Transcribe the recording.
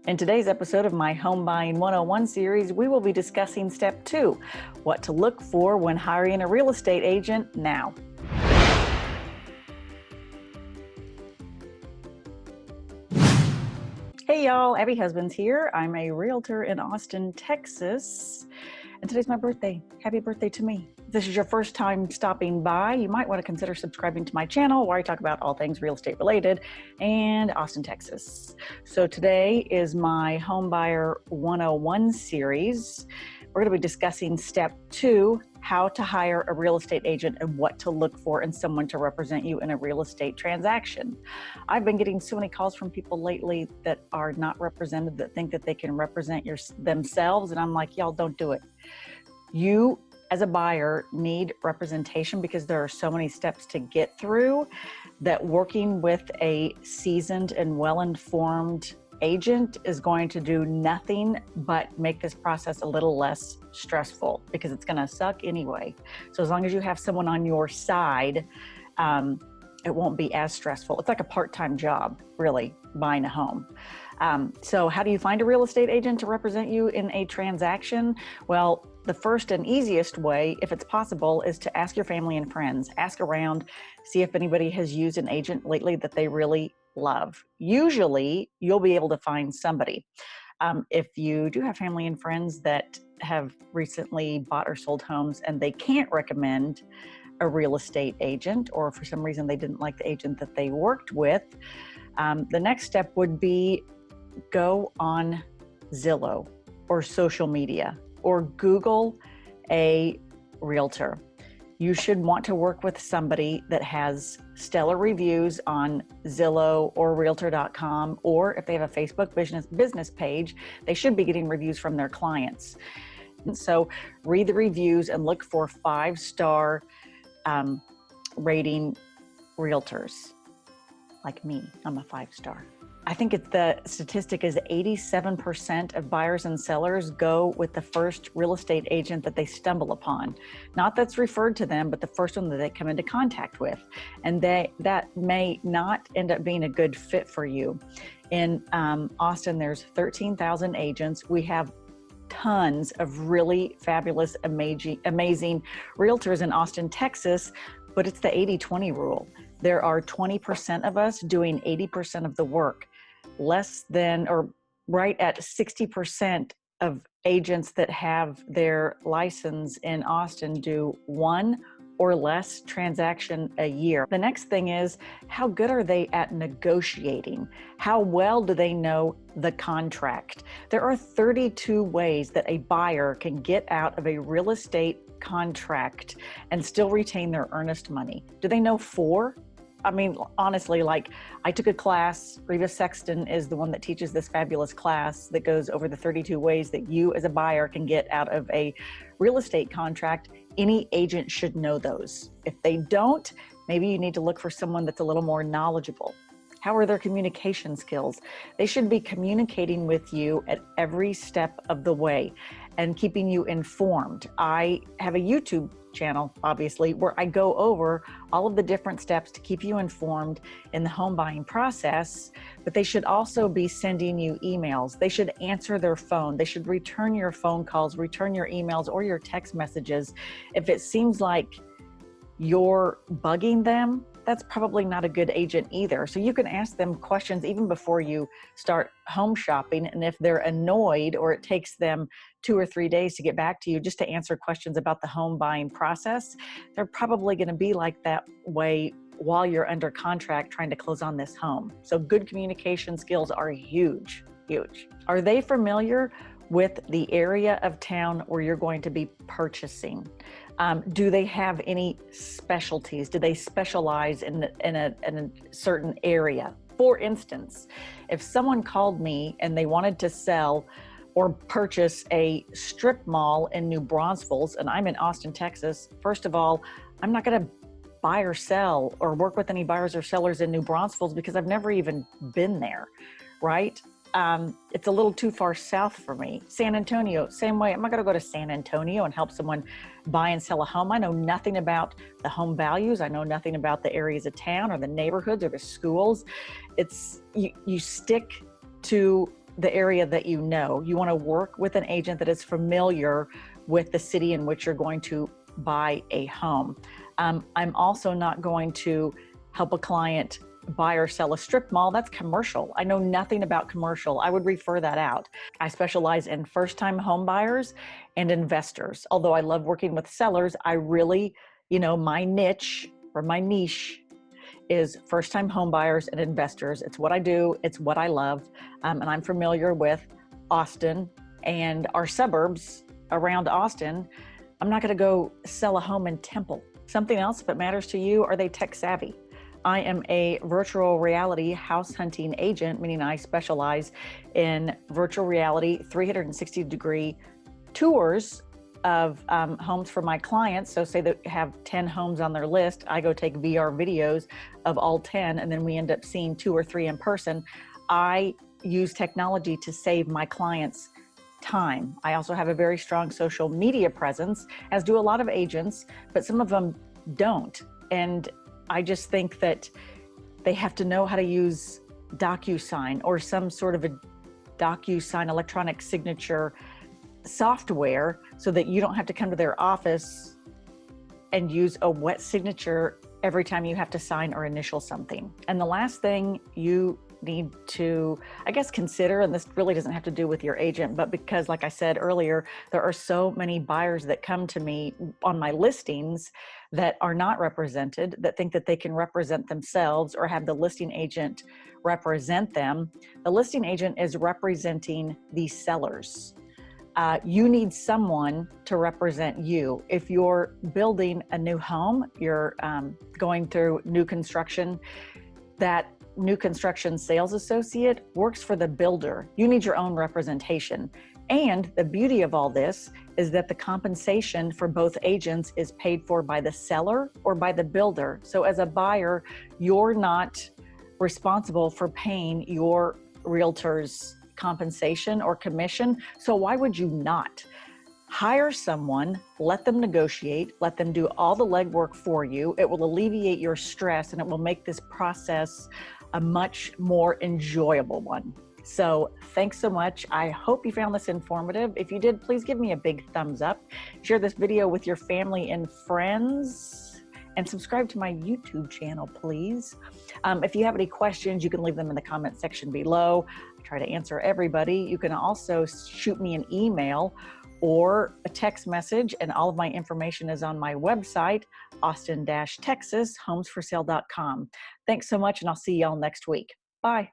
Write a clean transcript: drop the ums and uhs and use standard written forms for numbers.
In today's episode of my Home Buying 101 series, we will be discussing step 2, what to look for when hiring a real estate agent now. Hey y'all, Abby Husbands here. I'm a realtor in Austin, Texas, and today's my birthday. Happy birthday to me. If this is your first time stopping by, you might want to consider subscribing to my channel where I talk about all things real estate related and Austin, Texas. So today is my Home Buyer 101 series. We're going to be discussing step 2, how to hire a real estate agent and what to look for in someone to represent you in a real estate transaction. I've been getting so many calls from people lately that are not represented, that think that they can represent themselves, and I'm like, y'all, don't do it. You, as a buyer, need representation because there are so many steps to get through that working with a seasoned and well-informed agent is going to do nothing but make this process a little less stressful because it's going to suck anyway. So as long as you have someone on your side, it won't be as stressful. It's like a part-time job, really, buying a home. So how do you find a real estate agent to represent you in a transaction? Well, the first and easiest way, if it's possible, is to ask your family and friends. Ask around, see if anybody has used an agent lately that they really love. Usually, you'll be able to find somebody. If you do have family and friends that have recently bought or sold homes and they can't recommend a real estate agent, or for some reason they didn't like the agent that they worked with, the next step would be go on Zillow or social media or Google a realtor. You should want to work with somebody that has stellar reviews on Zillow or Realtor.com, or if they have a Facebook business page, they should be getting reviews from their clients. And so read the reviews and look for 5-star rating realtors. Like me, I'm a 5-star. I think the statistic is 87% of buyers and sellers go with the first real estate agent that they stumble upon. Not that's referred to them, but the first one that they come into contact with. And that may not end up being a good fit for you. In Austin, there's 13,000 agents. We have tons of really fabulous, amazing realtors in Austin, Texas, but it's the 80-20 rule. There are 20% of us doing 80% of the work. Less than or right at 60% of agents that have their license in Austin do 1 or less transaction a year. The next thing is, how good are they at negotiating? How well do they know the contract? There are 32 ways that a buyer can get out of a real estate contract and still retain their earnest money. Do they know 4? I mean, honestly, like I took a class, Reva Sexton is the one that teaches this fabulous class that goes over the 32 ways that you as a buyer can get out of a real estate contract. Any agent should know those. If they don't, maybe you need to look for someone that's a little more knowledgeable. How are their communication skills? They should be communicating with you at every step of the way and keeping you informed. I have a YouTube channel, obviously, where I go over all of the different steps to keep you informed in the home buying process, but they should also be sending you emails. They should answer their phone. They should return your phone calls, return your emails or your text messages. If it seems like you're bugging them, that's probably not a good agent either. So you can ask them questions even before you start home shopping. And if they're annoyed or it takes them 2 or 3 days to get back to you just to answer questions about the home buying process, they're probably going to be like that way while you're under contract trying to close on this home. So good communication skills are huge, huge. Are they familiar with the area of town where you're going to be purchasing? Do they have any specialties? Do they specialize in a certain area? For instance, if someone called me and they wanted to sell or purchase a strip mall in New Braunfels, and I'm in Austin, Texas, first of all, I'm not going to buy or sell or work with any buyers or sellers in New Braunfels because I've never even been there, right? It's a little too far south for me. San Antonio, same way. I'm not going to go to San Antonio and help someone buy and sell a home. I know nothing about the home values. I know nothing about the areas of town or the neighborhoods or the schools. You stick to the area that you know. You want to work with an agent that is familiar with the city in which you're going to buy a home. I'm also not going to help a client buy or sell a strip mall. That's commercial. I know nothing about commercial. I would refer that out. I specialize in first-time home buyers and investors. Although I love working with sellers, I really, my niche or my niche is first-time home buyers and investors. It's what I do. It's what I love. And I'm familiar with Austin and our suburbs around Austin. I'm not going to go sell a home in Temple. Something else that matters to you, are they tech savvy? I am a virtual reality house hunting agent, meaning I specialize in virtual reality 360-degree tours of homes for my clients. So say they have 10 homes on their list, I go take VR videos of all 10, and then we end up seeing 2 or 3 in person. I use technology to save my clients time. I also have a very strong social media presence, as do a lot of agents, but some of them don't. And I just think that they have to know how to use DocuSign or some sort of a DocuSign electronic signature software so that you don't have to come to their office and use a wet signature every time you have to sign or initial something. And the last thing you need to, I guess, consider, and this really doesn't have to do with your agent, but because, like I said earlier, there are so many buyers that come to me on my listings that are not represented, that think that they can represent themselves or have the listing agent represent them. The listing agent is representing the sellers. You need someone to represent you. If you're building a new home, you're going through new construction, that new construction sales associate works for the builder. You need your own representation. And the beauty of all this is that the compensation for both agents is paid for by the seller or by the builder. So as a buyer, you're not responsible for paying your realtor's compensation or commission. So why would you not? Hire someone, let them negotiate, let them do all the legwork for you. It will alleviate your stress and it will make this process a much more enjoyable one. So thanks so much. I hope you found this informative. If you did, please give me a big thumbs up. Share this video with your family and friends, and subscribe to my YouTube channel, please. If you have any questions, you can leave them in the comment section below. I try to answer everybody. You can also shoot me an email or a text message, and all of my information is on my website, austin-texas homesforsale.com. Thanks so much, and I'll see y'all next week. Bye.